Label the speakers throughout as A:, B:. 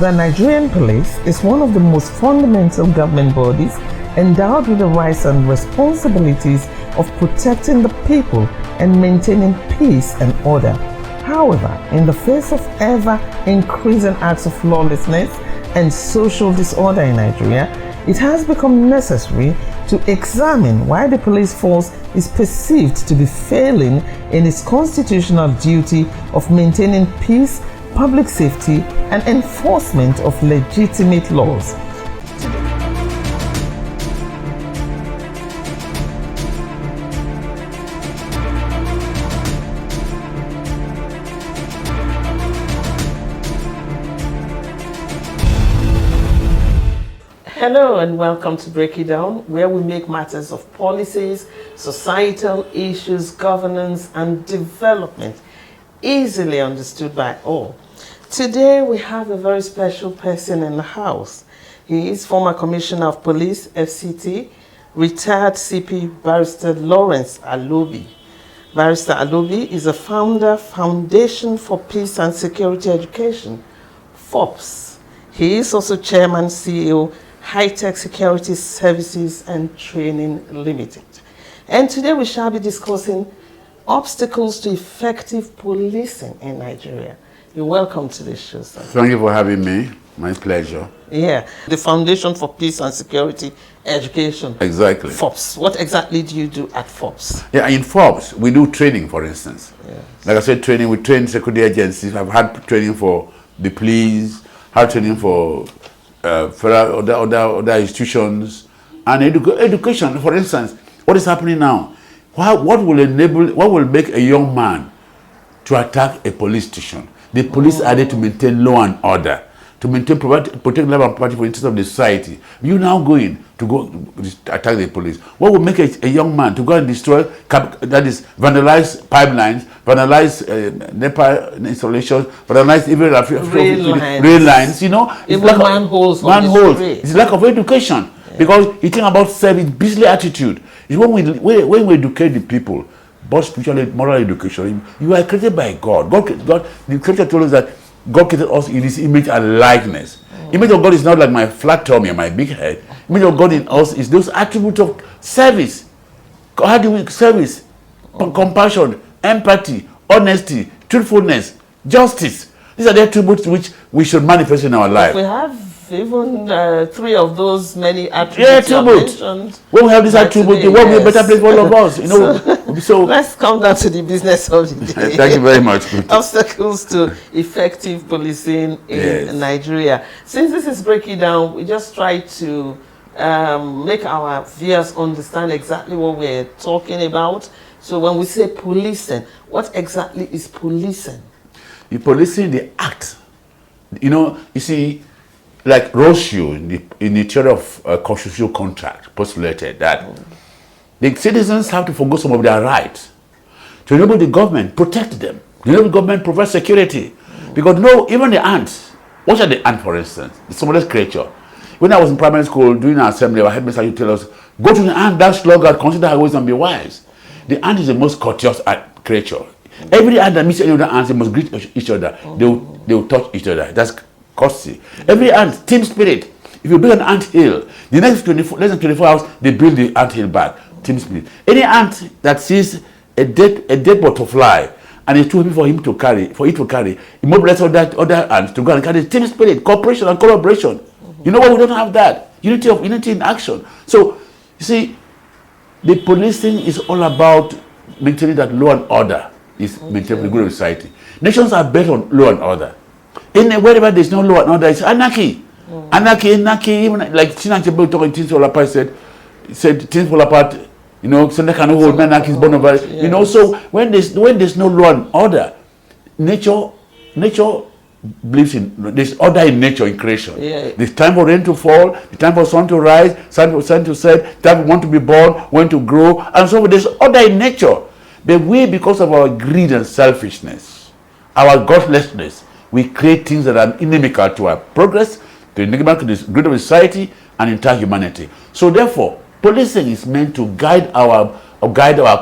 A: The Nigerian police is one of the most fundamental government bodies endowed with the rights and responsibilities of protecting the people and maintaining peace and order. However, in the face of ever-increasing acts of lawlessness and social disorder in Nigeria, it has become necessary to examine why the police force is perceived to be failing in its constitutional duty of maintaining peace, public safety, and enforcement of legitimate laws. Hello and welcome to Break It Down, where we make matters of policies, societal issues, governance, and development easily understood by all. Today we have a very special person in the house. He is former Commissioner of Police, FCT, retired CP Barrister Lawrence ALOBI. Barrister ALOBI is a founder, Foundation for Peace and Security Education, FOPS. He is also Chairman, CEO, High-Tech Security Services and Training Limited. And today we shall be discussing obstacles to effective policing in Nigeria. You're welcome to this show, sir.
B: Thank you for having me. My pleasure.
A: Yeah, the Foundation for Peace and Security Education.
B: Exactly.
A: FOPS. What exactly do you do at FOPS?
B: Yeah, in FOPS, we do training, for instance.
A: Yes.
B: Like I said, training, we train security agencies. I've had training for the police, had training for other institutions, and education. For instance, what is happening now? What will make a young man to attack a police station? The police are there to maintain law and order, to protect life and property for the interest of the society. You now going to go attack the police. What will make a young man to go and destroy, that is, vandalize pipelines, vandalize NEPA installations, vandalize even rail lines, you know?
A: Even manholes.
B: It's lack of education. Yeah. Because you think about service, beastly attitude. It's when we educate the people, both spiritual and moral education, you are created by God. God, the scripture told us that God created us in His image and likeness. Image of God is not like my flat tummy and my big head. Image of God in us is those attributes of service. How do we service? Compassion, empathy, honesty, truthfulness, justice. These are the attributes which we should manifest in our life.
A: We have even 3 of those many attributes.
B: Yeah, attributes. When we have these attributes, the world will be a better place for all of us. You know. So
A: let's come down to the business of the day.
B: Thank you very much.
A: Obstacles to effective policing in Nigeria. Since this is breaking down, we just try to make our viewers understand exactly what we're talking about. So when we say policing, what exactly is policing?
B: The policing, the act. You know, you see, like Rossio in the theory of constitutional contract postulated that the citizens have to forgo some of their rights to enable the government protect them, to enable the government provide security. Because even the ants, what are the ants, for instance? The smallest creature. When I was in primary school doing our assembly, our headmaster used to tell us, go to the ant, that sluggard, consider her ways and be wise. The ant is the most courteous creature. Every ant that meets any other ants, they must greet each other. They will touch each other. That's courtesy. Every ant, team spirit. If you build an ant hill, the next less than 24 hours, they build the ant hill back. Team spirit. Any ant that sees a dead butterfly and it's too heavy for it to carry, it mobilizes other ants to go and carry. Team spirit, cooperation and collaboration. You know what? We don't have that. Unity in action. So you see, the policing is all about maintaining that law and order is maintained for the good of society. Nations are built on law and order. Wherever there's no law and order, it's anarchy. Anarchy, even like Chinachebe talking things fall apart said things fall apart, you know, Sunday can hold anarchy is born over. You know, so when there's no law and order, nature believes in there's order in nature, in creation. Yeah. There's time for rain to fall, the time for sun to rise, time for sun to set, time for one to be born, when to grow, and so there's order in nature. But we, because of our greed and selfishness, our godlessness, we create things that are inimical to our progress, to the good of society, and entire humanity. So therefore, policing is meant to guide our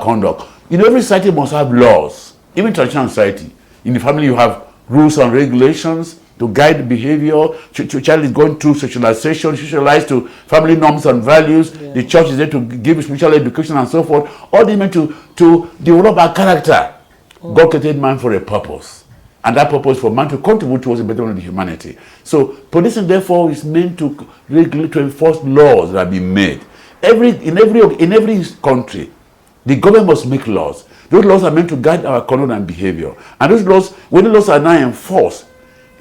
B: conduct. You know, every society must have laws. Even traditional society. In the family, you have rules and regulations. to guide behavior. Child is going through socialization, socialized to family norms and values.
A: Yeah.
B: The church is there to give spiritual education and so forth. All this meant to develop our character. God created man for a purpose. And that purpose for man to contribute towards the betterment of humanity. So policing, therefore, is meant to regulate, to enforce laws that have been made. In every country, the government must make laws. Those laws are meant to guide our conduct and behavior. And those laws, when the laws are now enforced,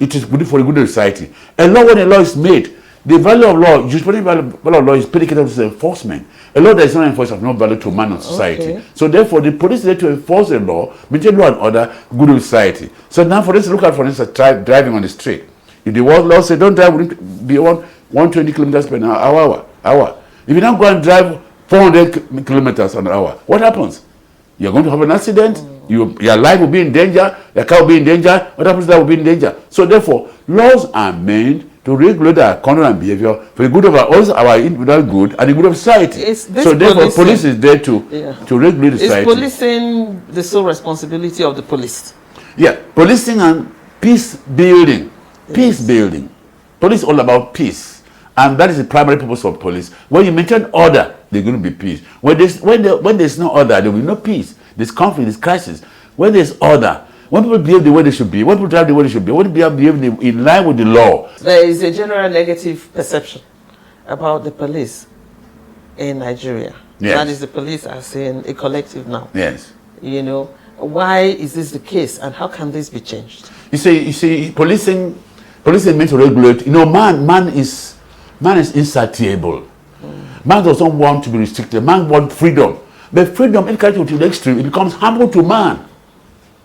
B: it is good for the good of society. When a law is made, the value of law, usually value of law is predicated on its enforcement. A law that is not enforced has no value to man and society. Okay. So therefore, the police is there to enforce the law, maintain law and order, good of society. So now, for instance, look at, for instance, driving on the street. If the law says don't drive beyond 120 kilometers per hour. If you now go and drive 400 kilometers an hour, what happens? You're going to have an accident. Your life will be in danger. Your car will be in danger. What happens to that will be in danger. So therefore, laws are made to regulate our conduct and behavior for the good of our individual good and the good of society. So therefore, police is there to regulate the society.
A: Is policing the sole responsibility of the police?
B: Yeah, policing and peace building. Yes. Peace building. Police is all about peace. And that is the primary purpose of police. When you maintain order, there's going to be peace. When there's no order, there will be no peace. There's conflict, there's crisis. When there's order, when people behave the way they should be, when people drive the way they should be, when people behave in line with the law.
A: There is a general negative perception about the police in Nigeria.
B: Yes.
A: That is, the police as in a collective now.
B: Yes.
A: You know, why is this the case and how can this be changed?
B: You see, policing meant to regulate. You know, man is insatiable. Man doesn't want to be restricted. Man wants freedom. But freedom, if carried to the extreme, it becomes harmful to man.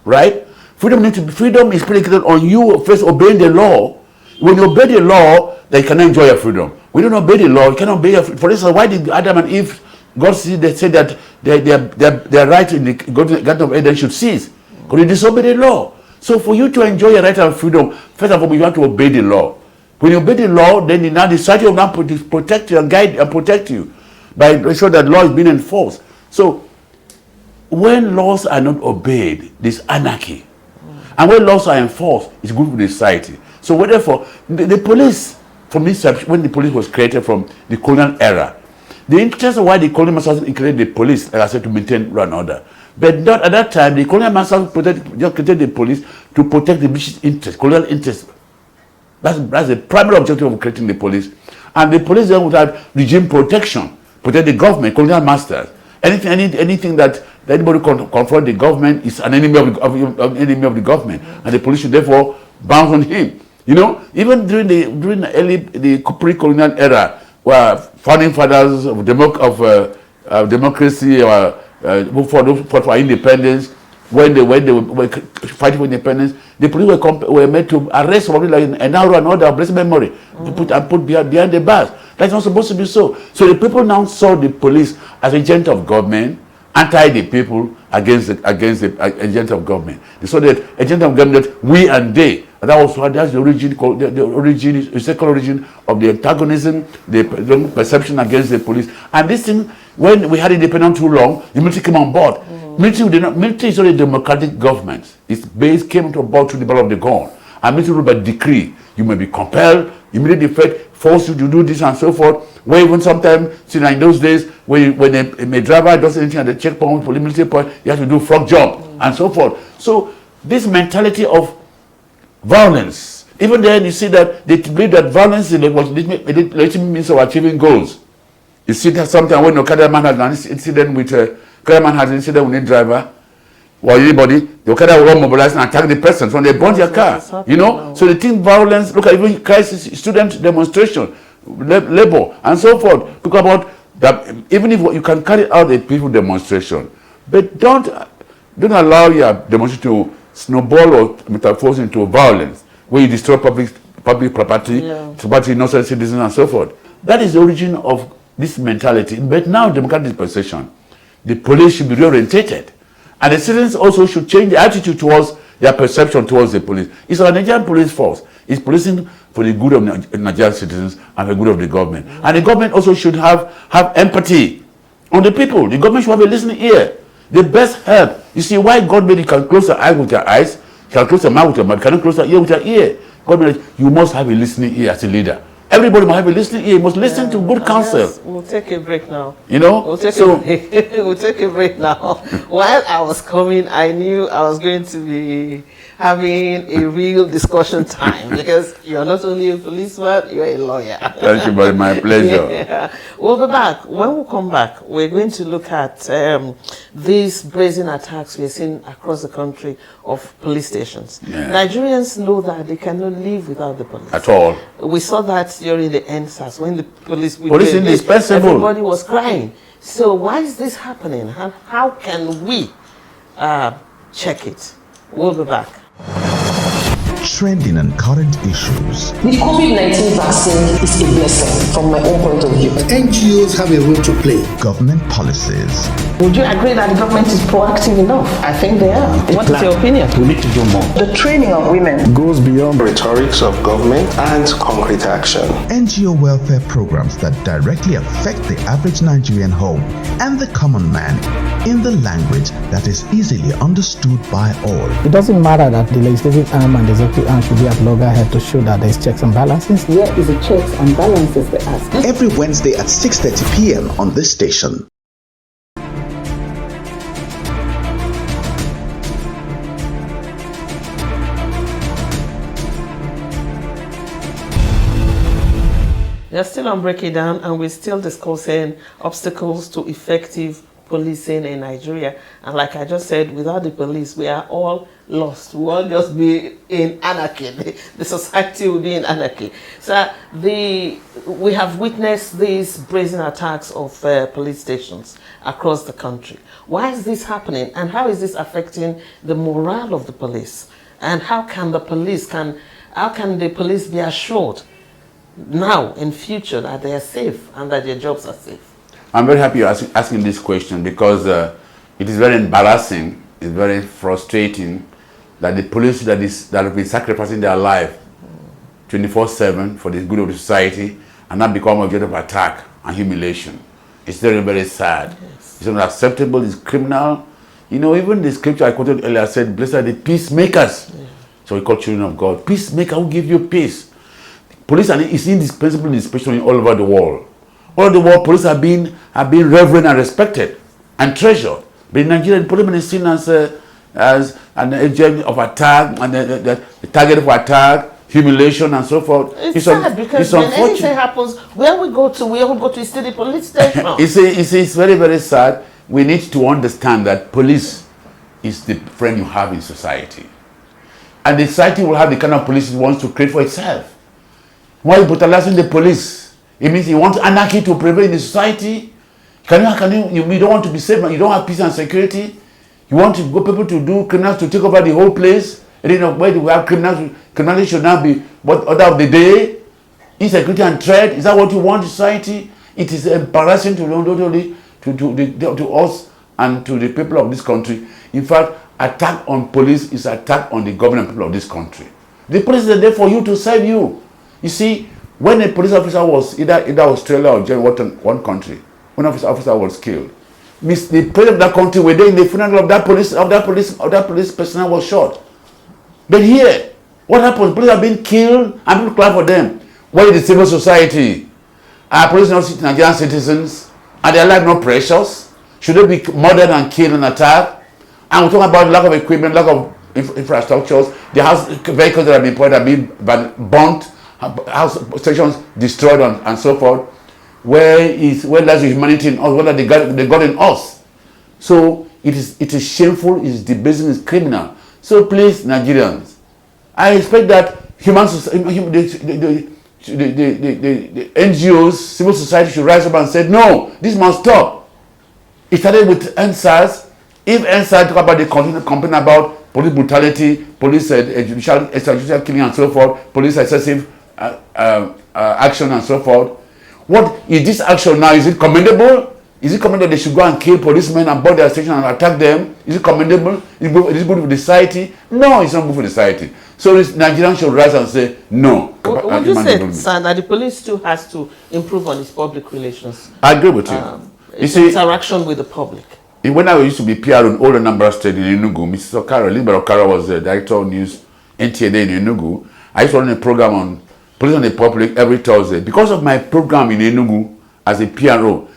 B: Right? Freedom is predicated on you first obeying the law. When you obey the law, then you cannot enjoy your freedom. When you don't obey the law, you cannot obey your freedom. For instance, why did Adam and Eve, God said that their right in the Garden of Eden should cease? Because they disobeyed the law. So for you to enjoy your right and freedom, first of all, you have to obey the law. When you obey the law, then now the society will now protect you and guide and protect you by ensuring that law is being enforced. So when laws are not obeyed, there's anarchy. And when laws are enforced, it's good for the society. So therefore, the police, from this, when the police was created from the colonial era, the interest of why the colonial masters created the police, like I said, to maintain law and order. But not at that time, the colonial masters just created the police to protect the British interest, colonial interest. That's the primary objective of creating the police. And the police then would have regime protection, protect the government, colonial masters. Anything that anybody confront the government is an enemy of the government, and the police should therefore bounce on him. You know, even during the pre-colonial era, where founding fathers of democracy who fought for independence, when they were fighting for independence, the police were made to arrest somebody like an hour and order of blessed memory, put behind the bars. That's not supposed to be so. So the people now saw the police as agent of government, anti the people, against the agent of government. They saw that agent of government, that we and they. And that's the origin, the second origin of the antagonism, the perception against the police. And this thing, when we had independence too long, the military came on board. Military is not a democratic government. Its base came to board through the battle of the gun. And military rule by decree. You may be compelled, immediate effect, force you to do this and so forth. Where even sometimes, in those days, when a driver does anything at the checkpoint, for the military point, you have to do frog jump and so forth. So this mentality of violence, even then you see that they believe that violence is a legitimate means of achieving goals. You see that sometimes when Okada man has an incident with a driver or anybody, the Okada will mobilize and attack the person when they burn their car. You know, so they think violence. Look at even crisis, student demonstration, labor, and so forth. Talk about that. Even if you can carry out a peaceful demonstration, but don't allow your demonstration to snowball or metamorphose into violence, where you destroy public property, property innocent citizens, and so forth. That is the origin of this mentality. But now, democratic dispensation, the police should be reorientated. And the citizens also should change the attitude towards their perception towards the police. It's our Nigerian police force. It's policing for the good of Nigerian citizens and the good of the government. And the government also should have empathy on the people. The government should have a listening ear. The best help. You see, why God made you can close your eyes with your eyes, you can close your mouth with your mouth, you cannot close your ear with your ear. You must have a listening ear as a leader. Everybody must have a listening ear. You must listen to good counsel.
A: We'll take a break now.
B: You know?
A: We'll take a break now. While I was coming, I knew I was going to be having a real discussion time because you're not only a policeman, you're a lawyer.
B: Thank you very much. My pleasure.
A: Yeah. We'll be back. When we come back, we're going to look at these brazen attacks we're seeing across the country of police stations.
B: Yeah.
A: Nigerians know that they cannot live without the police.
B: At all.
A: We saw that during the EndSARS when the police
B: is indispensable.
A: Everybody was crying. So why is this happening? How can we check it? We'll be back.
C: Trending and current issues.
D: The COVID-19 vaccine is a blessing from my own point of view.
E: NGOs have a role to play.
C: Government policies.
A: Would you agree that the government is proactive enough? I think they are. What is your opinion?
B: We need to do more.
D: The training of women
E: Goes beyond rhetorics of government and concrete action.
C: NGO welfare programs that directly affect the average Nigerian home and the common man in the language that is easily understood by all.
F: It doesn't matter that the legislative arm and the executive arm should be at loggerhead to show that there's checks and balances.
D: Where is the checks and balances they ask?
C: Every Wednesday at 6:30 p.m. on this station.
A: They're still on Break It Down, and we're still discussing obstacles to effective policing in Nigeria. And like I just said, without the police, we are all lost. We will just be in anarchy. The society will be in anarchy. So we have witnessed these brazen attacks of police stations across the country. Why is this happening, and how is this affecting the morale of the police? And how can the police be assured now in future that they are safe and that their jobs are safe?
B: I'm very happy you're asking this question because it is very embarrassing, it's very frustrating that the police that have been sacrificing their life 24/7 for the good of the society and now become an object of attack and humiliation. It's very, very sad. Yes. It's unacceptable, it's criminal. You know, even the scripture I quoted earlier said, blessed are the peacemakers. Yeah. So we call children of God. Peacemaker who give you peace. Police is indispensable in this situation all over the world. All over the world, police have been revered and respected and treasured. But in Nigeria, the policeman is seen as an agent of attack and the target of attack, humiliation, and so forth.
A: It's sad because when anything happens, where we all go to is to the police station.
B: It's very, very sad. We need to understand that police is the friend you have in society. And the society will have the kind of police it wants to create for itself. Why are you brutalizing the police? It means you want anarchy to prevail in the society. You don't want to be safe, you don't have peace and security. You want people to do criminals to take over the whole place. And then where we have criminality should now be order of the day. Insecurity and threat. Is that what you want in society? It is embarrassing to us and to the people of this country. In fact, attack on police is attack on the government people of this country. The police are there for you to serve you. You see, when a police officer was either Australia or Germany, one country, one officer was killed. The president of that country were there in the funeral of that police personnel was shot. But here, what happens? Police are being killed and people cry for them. Where is the civil society? Are police not Nigerian citizens? Are their lives not precious? Should they be murdered and killed and attacked? And we're talking about lack of equipment, lack of infrastructures. The house vehicles that have been poured have been burnt, house stations destroyed and so forth. Where lies the humanity in us? What are the God in us? So it is shameful, it is debasing, it is criminal. So please, Nigerians, I expect that the NGOs, civil society should rise up and say, no, this must stop. It started with EndSARS. If EndSARS talk about the complaint about police brutality, police extrajudicial killing and so forth, police excessive action and so forth, what is this action now? Is it commendable? Is it commendable they should go and kill policemen and burn their station and attack them? Is it commendable? Is it good for the society? No, it's not good for the society. So Nigerians should rise and say no.
A: Would you say, sir, that the police too has to improve on its public relations?
B: I agree with you.
A: Its interaction with the public.
B: When I used to be PR in old Anambra State in Enugu, Mrs. Okara, Libera Okara was the director of news NTA in Enugu, I used to run a program on police and the public every Thursday. Because of my program in Enugu as a PRO,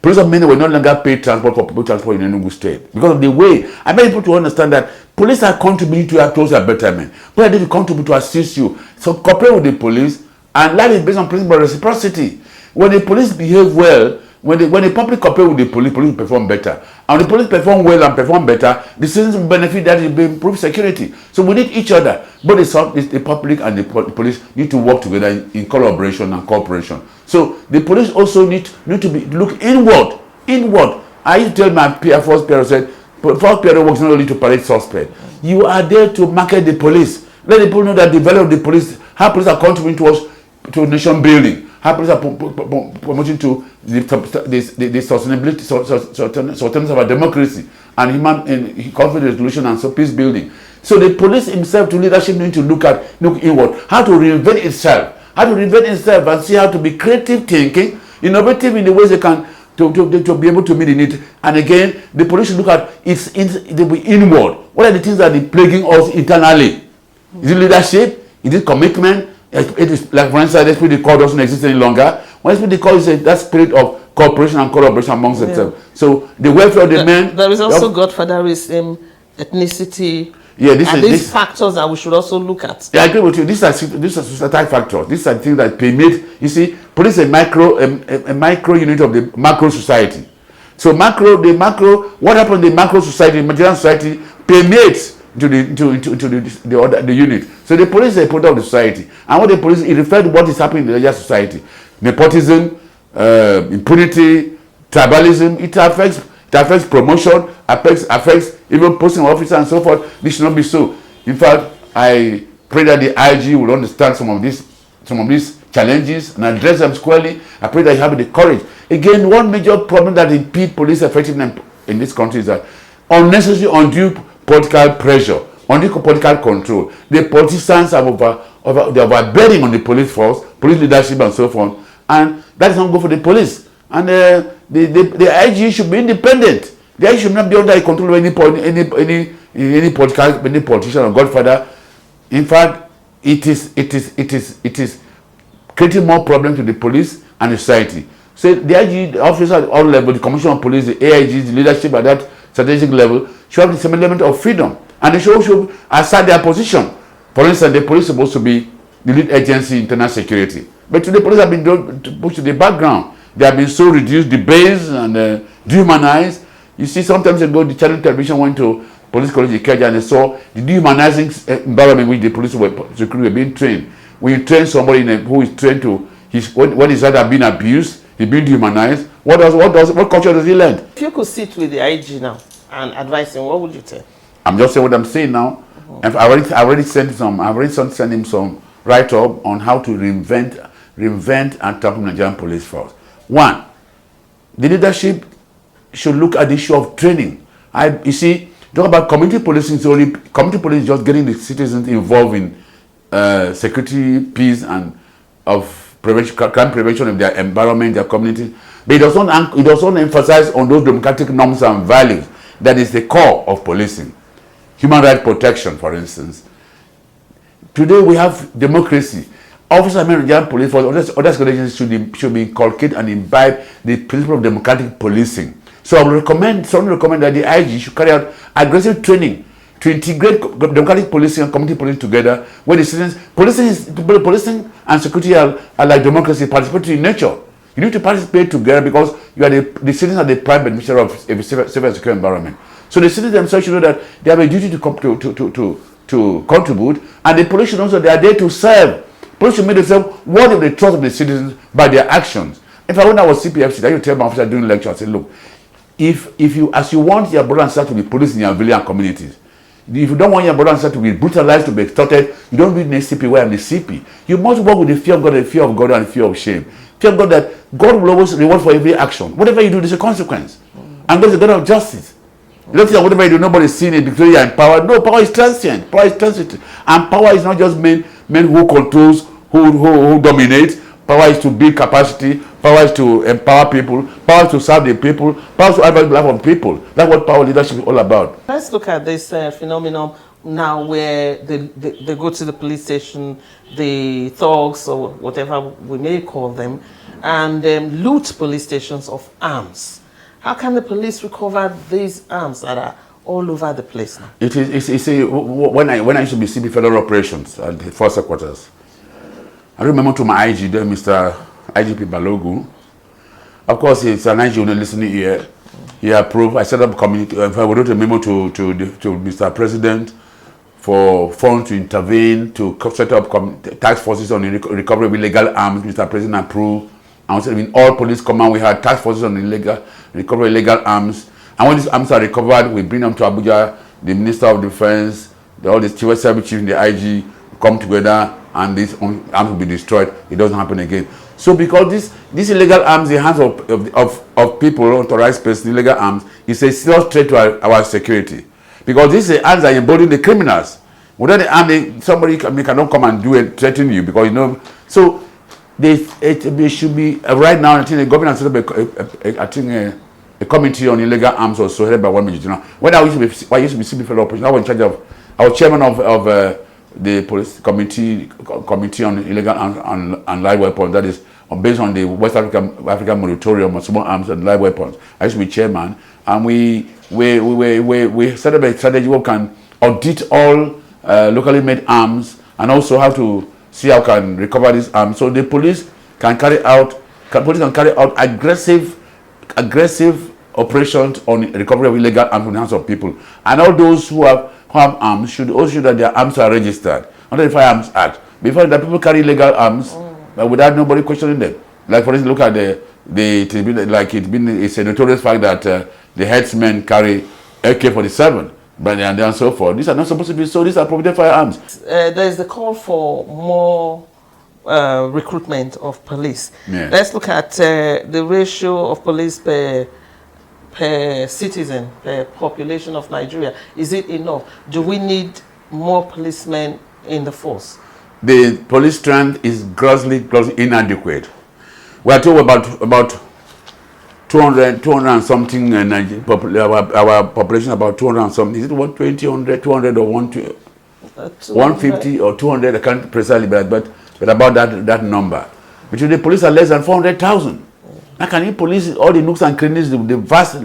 B: police and men were no longer paid transport for public transport in Enugu State. Because of the way, I made people to understand that police are contributing towards a betterment. But they contribute to assist you. So cooperate with the police, and life is based on principle of reciprocity. When the police behave well, when the public cooperate with the police will perform better. And the police perform well and perform better, the citizens will benefit, that will improve security. So we need each other. Both the public and the police need to work together in collaboration and cooperation. So the police also need to look inward. Inward. I used to tell my first PRO, said, first PRO works not only to parade suspect. You are there to market the police. Let the people know that the value of the police, how police are contributing to nation building. How police are promoting to the sustainability, sustenance of our democracy and human conflict resolution and so peace building. So the police himself, to leadership, need to look inward, how to reinvent itself, and see how to be creative thinking, innovative in the ways they can to be able to meet the need. And again, the police should look at its inward. What are the things that are plaguing us internally? Is it leadership? Is it commitment? It is like, for instance, esprit de corps doesn't exist any longer. When esprit de corps is that spirit of cooperation and collaboration amongst themselves. So the welfare of the men.
A: There is also godfatherism, ethnicity.
B: Yeah,
A: these factors that we should also look at.
B: Yeah, I agree with you. These are societal factors. These are things that permeate. You see, police is a micro unit of the macro society. So what happens in the macro society, the Nigerian society, permeates into the unit. So the police is a product of the society, and what the police, it refers to what is happening in the Nigerian society. Nepotism, impunity, tribalism. It affects promotion, affects even posting of officers and so forth. This should not be so. In fact, I pray that the IG will understand some of these challenges and address them squarely. I pray that you have the courage. Again, one major problem that impedes police effectiveness in this country is that unnecessary, undue political pressure, undue political control. The politicians are overbearing on the police force, police leadership, and so forth, and that is not good for the police. And the IG should be independent. The IG should not be under the control of any politician or godfather. In fact, it is creating more problems to the police and the society. So the IG, the officers at all levels, the Commissioner of Police, the AIGs, the leadership at that strategic level, should have the same element of freedom, and they should assert their position. For instance, the police is supposed to be the lead agency in internal security, but today police have been pushed to the background. They have been so reduced, debased, and dehumanized. You see, sometimes ago, the channel television went to Police College Ikeja and they saw the dehumanizing environment in which the police were being trained. When you train somebody who is trained to when his either being abused, he's being dehumanized. What culture does he learn?
A: If you could sit with the IG now and advise him, what would you tell?
B: I'm just saying what I'm saying now. I've already sent him some write-up on how to reinvent and transform Nigerian police force. One, the leadership should look at the issue of training. You see, talk about community policing. Community policing is just getting the citizens involved in security, peace, and of crime prevention of their environment, their community. But it does not emphasize on those democratic norms and values that is the core of policing. Human rights protection, for instance. Today we have democracy. Officers of the Nigerian police force, other agencies should be inculcated and imbibe the principle of democratic policing. So I would recommend that the IG should carry out aggressive training to integrate democratic policing and community policing together, where the citizens, policing and security are like democracy, participatory in nature. You need to participate together because you are the citizens are the prime beneficiary of a safe and secure environment. So the citizens themselves should know that they have a duty to contribute, and the police should also, they are there to serve. Police should make themselves worthy of the trust of the citizens by their actions. In fact, when I was CPFC, I used to tell my officer during lecture, I said, look, if you want your brother and sister to be policed in your village and communities, if you don't want your brother and sister to be brutalized, to be extorted, you don't read the CP where I'm the CP. You must work with the fear of God, and the fear of shame. Fear of God that God will always reward for every action. Whatever you do, there's a consequence. And God is a God of justice. You don't think that whatever you do, nobody's seen it because you are in power. No, power is transient. Power is transitive. And power is not just men who controls, who dominate. Power is to build capacity. Power is to empower people. Power is to serve the people. Power is to elevate the life of people. That's what power leadership is all about.
A: Let's look at this phenomenon now where they go to the police station, the thugs or whatever we may call them, and loot police stations of arms. How can the police recover these arms that are all over the place now?
B: It is. You see, when I used to be CP Federal Operations at the Force Headquarters, I remember to my IG there, Mr. IGP Balogu. Of course, it's an IG listening here. He approved. I set up a committee. I wrote a memo to Mr. President for funds to intervene, to set up task forces on the recovery of illegal arms. Mr. President approved. And in all police command, we had task forces on recovery of illegal arms. And when these arms are recovered, we bring them to Abuja. The Minister of Defense, all the civil service chiefs, the IG come together, and these arms will be destroyed. It doesn't happen again. So because these illegal arms in the hands of people, authorized persons, illegal arms, is a serious threat to our security. Because these arms are embodying the criminals. Without the arm, somebody cannot come and do it, threaten you, because you know. So they should be right now. I think the government has set up a committee on illegal arms, also headed by one Major General. When I used to be CP Federal Operations, I was in charge of. I was chairman of the police committee on illegal arms and live weapons. That is based on the West African moratorium on small arms and live weapons. I used to be chairman, and we set up a strategy where we can audit all locally made arms, and also how to see how we can recover these arms. So the police can carry out aggressive operations on recovery of illegal arms in the hands of people, and all those who have arms should also show that their arms are registered under the Firearms Act. Before that, people carry illegal arms without nobody questioning them. Like for instance, look at it's a notorious fact that the headsmen carry AK-47, and so forth. These are not supposed to be so. These are prohibited firearms.
A: There is the call for more recruitment of police.
B: Yeah.
A: Let's look at the ratio of police per citizen, per population of Nigeria. Is it enough? Do we need more policemen in the force?
B: The police strength is grossly inadequate. We are told about 200 and something, our population about 200 and something. Is it 120, 200 or 150 or 200? I can't precisely, but about that number. But the police are less than 400,000. How can you police all the nooks and crannies, the vast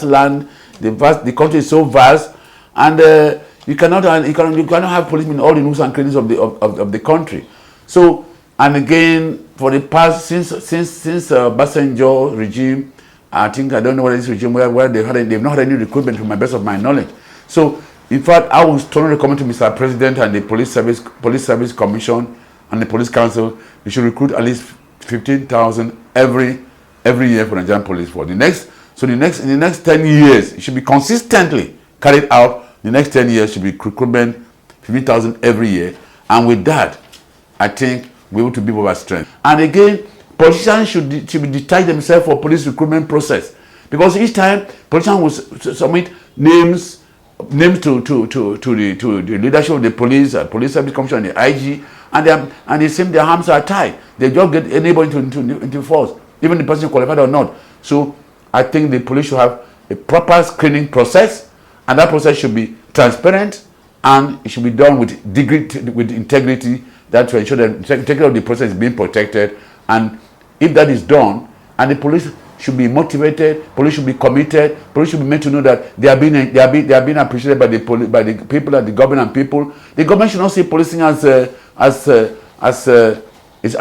B: land, the country is so vast, and you cannot have policemen in all the nooks and crannies of the country. So, and again, for the past since Basenjo regime, I don't know what this regime where they've not had any recruitment, to my best of my knowledge. So, in fact, I was strongly recommend to Mr. President and the Police Service Commission and the Police Council, they should recruit at least 15,000 every year for the Nigerian police force. In the next 10 years, it should be consistently carried out. The next 10 years should be recruitment 15,000 every year, and with that, I think we want to build our strength. And again, politicians should be detach themselves for police recruitment process, because each time politicians will submit names to the leadership of the police service commission and the IG, and they seem their hands are tied. They just get anybody into force, even the person qualified or not. So I think the police should have a proper screening process, and that process should be transparent, and it should be done with integrity, that to ensure that the integrity of the process is being protected. And if that is done, and the police should be motivated, police should be committed, police should be made to know that they are being appreciated by the people, and the government and people. The government should not see policing as an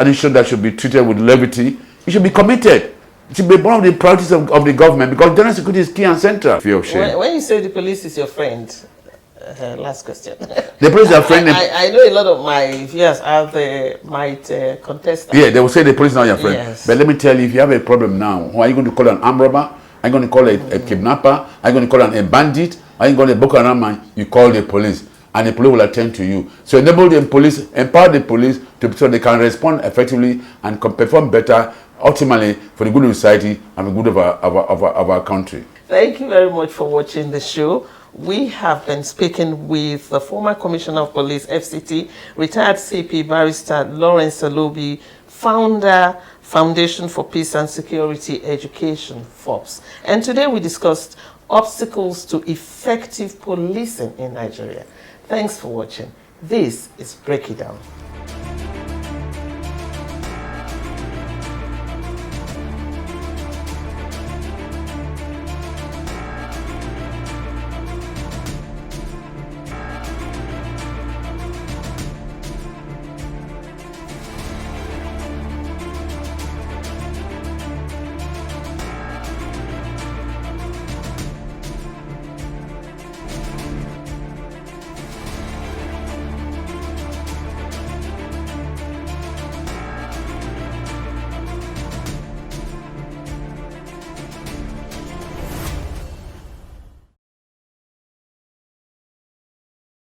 B: issue that should be treated with levity. It should be committed. It should be one of the priorities of the government, because general security is key and central.
A: When you say the police is your friend, last question.
B: The police is your friend.
A: I know a lot of my viewers out there might contest that.
B: Yeah, they will say the police is not your friend.
A: Yes.
B: But let me tell you, if you have a problem now, who are you going to call an armed robber? Are you going to call a kidnapper? Are you going to call a bandit? Are you going to Boko Haram man? You call the police, and the police will attend to you. So empower the police so they can respond effectively and perform better, ultimately for the good of society and the good of our country.
A: Thank you very much for watching the show. We have been speaking with the former Commissioner of Police, FCT, retired CP Barrister Lawrence ALOBI, founder, Foundation for Peace and Security Education, FOPS. And today we discussed obstacles to effective policing in Nigeria. Thanks for watching. This is Break It Down.